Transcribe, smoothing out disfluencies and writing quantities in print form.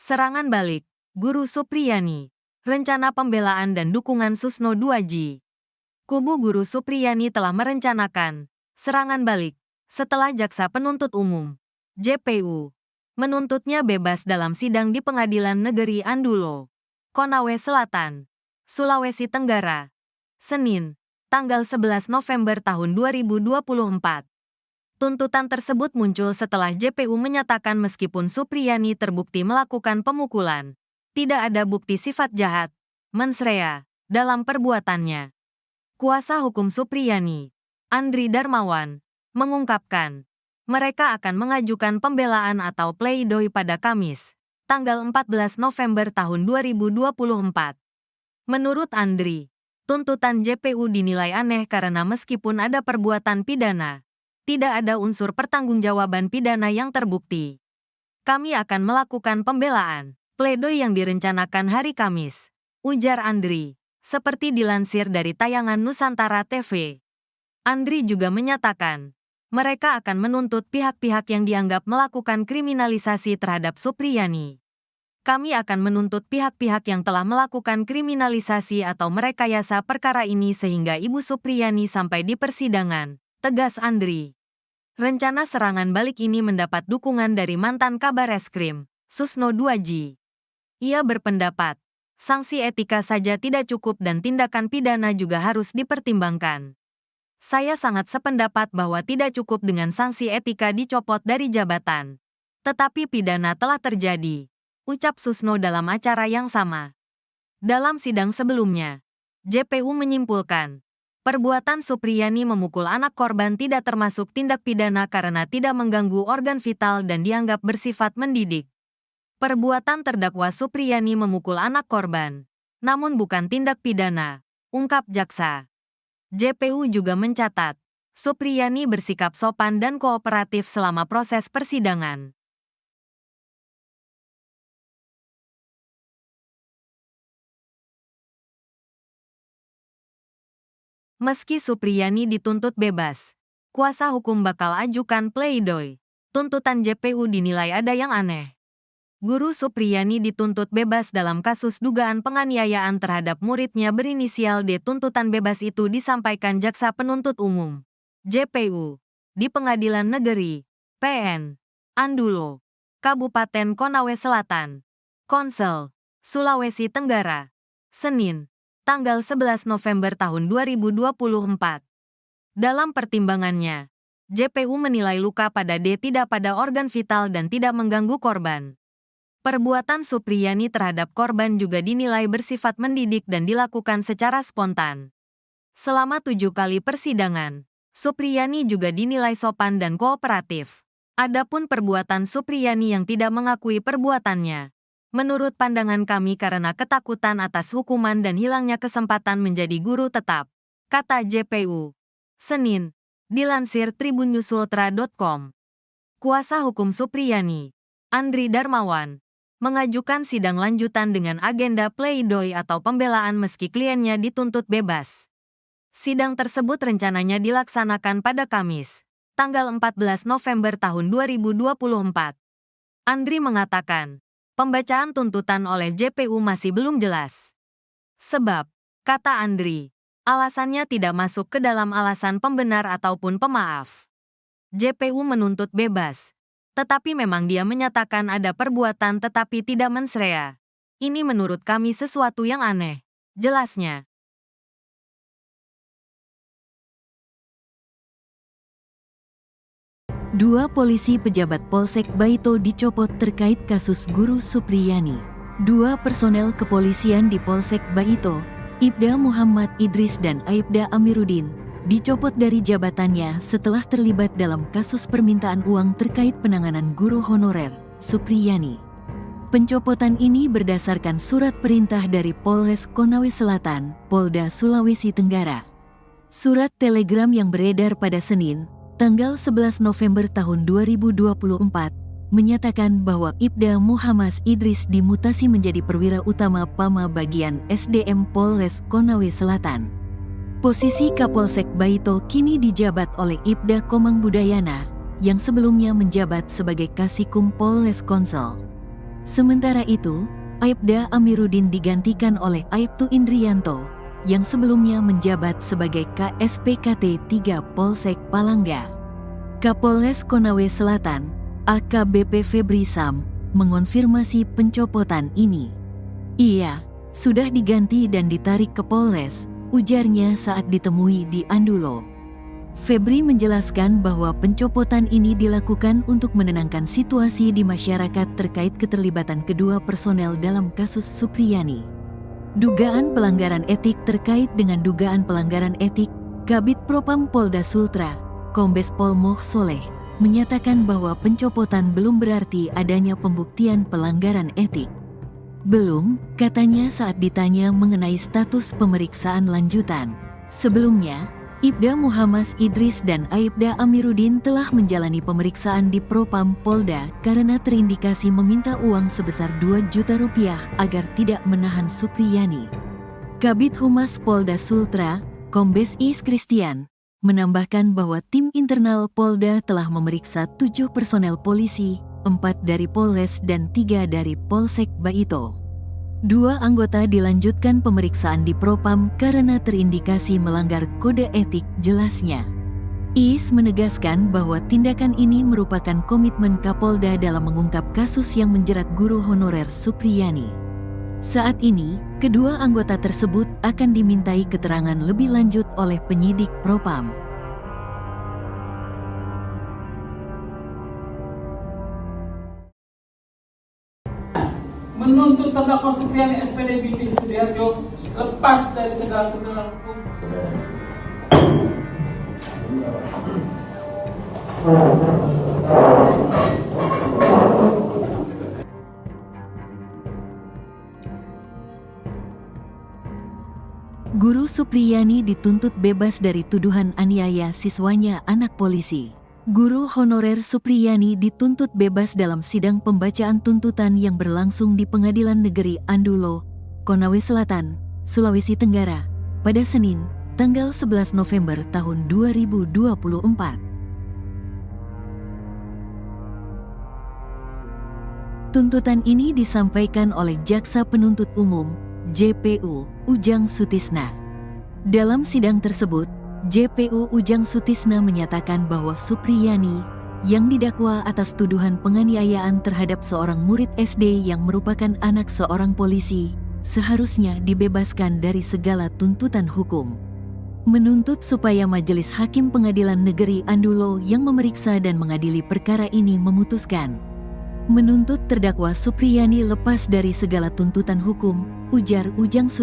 Serangan balik, Guru Supriyani. Rencana pembelaan dan dukungan Susno 2J. Kubu Guru Supriyani telah merencanakan serangan balik setelah Jaksa Penuntut Umum (JPU) menuntutnya bebas dalam sidang di Pengadilan Negeri Andulo, Konawe Selatan, Sulawesi Tenggara, Senin, tanggal 11 November tahun 2024. Tuntutan tersebut muncul setelah JPU menyatakan meskipun Supriyani terbukti melakukan pemukulan, tidak ada bukti sifat jahat, mensrea, dalam perbuatannya. Kuasa hukum Supriyani, Andri Darmawan, mengungkapkan, mereka akan mengajukan pembelaan atau pleidoy pada Kamis, tanggal 14 November tahun 2024. Menurut Andri, tuntutan JPU dinilai aneh karena meskipun ada perbuatan pidana, tidak ada unsur pertanggungjawaban pidana yang terbukti. Kami akan melakukan pembelaan, pledoi yang direncanakan hari Kamis, ujar Andri, seperti dilansir dari tayangan Nusantara TV. Andri juga menyatakan, mereka akan menuntut pihak-pihak yang dianggap melakukan kriminalisasi terhadap Supriyani. Kami akan menuntut pihak-pihak yang telah melakukan kriminalisasi atau merekayasa perkara ini sehingga Ibu Supriyani sampai di persidangan, tegas Andri. Rencana serangan balik ini mendapat dukungan dari mantan Kabar Eskrim, Susno 2J. Ia berpendapat, sanksi etika saja tidak cukup dan tindakan pidana juga harus dipertimbangkan. Saya sangat sependapat bahwa tidak cukup dengan sanksi etika dicopot dari jabatan. Tetapi pidana telah terjadi, ucap Susno dalam acara yang sama. Dalam sidang sebelumnya, JPU menyimpulkan, perbuatan Supriyani memukul anak korban tidak termasuk tindak pidana karena tidak mengganggu organ vital dan dianggap bersifat mendidik. Perbuatan terdakwa Supriyani memukul anak korban, namun bukan tindak pidana, ungkap jaksa. JPU juga mencatat, Supriyani bersikap sopan dan kooperatif selama proses persidangan. Meski Supriyani dituntut bebas, kuasa hukum bakal ajukan pleidoy. Tuntutan JPU dinilai ada yang aneh. Guru Supriyani dituntut bebas dalam kasus dugaan penganiayaan terhadap muridnya berinisial D. Tuntutan bebas itu disampaikan Jaksa Penuntut Umum (JPU) di Pengadilan Negeri PN Andulo, Kabupaten Konawe Selatan, Konsel, Sulawesi Tenggara, Senin, tanggal 11 November tahun 2024. Dalam pertimbangannya, JPU menilai luka pada D tidak pada organ vital dan tidak mengganggu korban. Perbuatan Supriyani terhadap korban juga dinilai bersifat mendidik dan dilakukan secara spontan. Selama 7 kali persidangan, Supriyani juga dinilai sopan dan kooperatif. Adapun perbuatan Supriyani yang tidak mengakui perbuatannya, menurut pandangan kami karena ketakutan atas hukuman dan hilangnya kesempatan menjadi guru tetap, kata JPU. Senin, dilansir tribunnews.ultra.com. Kuasa hukum Supriyani, Andri Darmawan, mengajukan sidang lanjutan dengan agenda pleidoy atau pembelaan meski kliennya dituntut bebas. Sidang tersebut rencananya dilaksanakan pada Kamis, tanggal 14 November tahun 2024. Andri mengatakan, pembacaan tuntutan oleh JPU masih belum jelas. Sebab, kata Andri, alasannya tidak masuk ke dalam alasan pembenar ataupun pemaaf. JPU menuntut bebas, tetapi memang dia menyatakan ada perbuatan tetapi tidak mensrea. Ini menurut kami sesuatu yang aneh, jelasnya. Dua polisi pejabat Polsek Baito dicopot terkait kasus Guru Supriyani. Dua personel kepolisian di Polsek Baito, Ibda Muhammad Idris dan Aibda Amiruddin, dicopot dari jabatannya setelah terlibat dalam kasus permintaan uang terkait penanganan guru honorer, Supriyani. Pencopotan ini berdasarkan surat perintah dari Polres Konawe Selatan, Polda Sulawesi Tenggara. Surat telegram yang beredar pada Senin, tanggal 11 November tahun 2024, menyatakan bahwa Ibda Muhammad Idris dimutasi menjadi perwira utama Pama Bagian SDM Polres Konawe Selatan. Posisi Kapolsek Baito kini dijabat oleh Ibda Komang Budayana, yang sebelumnya menjabat sebagai Kasikum Polres Konsel. Sementara itu, Aibda Amiruddin digantikan oleh Aibtu Indrianto, yang sebelumnya menjabat sebagai KSPKT 3 Polsek Palangga. Kapolres Konawe Selatan, AKBP Febri Sam, mengonfirmasi pencopotan ini. Ia sudah diganti dan ditarik ke Polres, ujarnya saat ditemui di Andulo. Febri menjelaskan bahwa pencopotan ini dilakukan untuk menenangkan situasi di masyarakat terkait keterlibatan kedua personel dalam kasus Supriyani. Dugaan pelanggaran etik terkait dengan dugaan pelanggaran etik, Kabid Propam Polda Sultra, Kombes Pol Moh Soleh, menyatakan bahwa pencopotan belum berarti adanya pembuktian pelanggaran etik. Belum, katanya saat ditanya mengenai status pemeriksaan lanjutan. Sebelumnya, Ibda Muhammad Idris dan Aibda Amiruddin telah menjalani pemeriksaan di Propam Polda karena terindikasi meminta uang sebesar 2 juta rupiah agar tidak menahan Supriyani. Kabid Humas Polda Sultra, Kombes Is Christian, menambahkan bahwa tim internal Polda telah memeriksa 7 personel polisi, 4 dari Polres dan 3 dari Polsek Baito. 2 anggota dilanjutkan pemeriksaan di Propam karena terindikasi melanggar kode etik, jelasnya. Is menegaskan bahwa tindakan ini merupakan komitmen Kapolda dalam mengungkap kasus yang menjerat guru honorer Supriyani. Saat ini, kedua anggota tersebut akan dimintai keterangan lebih lanjut oleh penyidik Propam. Menuntut terdakwa Supriyani SPD binti Sudiharjo lepas dari segala tuntutan hukum. Guru Supriyani dituntut bebas dari tuduhan aniaya siswanya anak polisi. Guru honorer Supriyani dituntut bebas dalam sidang pembacaan tuntutan yang berlangsung di Pengadilan Negeri Andulo, Konawe Selatan, Sulawesi Tenggara, pada Senin, tanggal 11 November tahun 2024. Tuntutan ini disampaikan oleh Jaksa Penuntut Umum, JPU, Ujang Sutisna. Dalam sidang tersebut, JPU Ujang Sutisna menyatakan bahwa Supriyani, yang didakwa atas tuduhan penganiayaan terhadap seorang murid SD yang merupakan anak seorang polisi, seharusnya dibebaskan dari segala tuntutan hukum. Menuntut supaya Majelis Hakim Pengadilan Negeri Andulo yang memeriksa dan mengadili perkara ini memutuskan. Menuntut terdakwa Supriyani lepas dari segala tuntutan hukum, ujar Ujang Sutisna.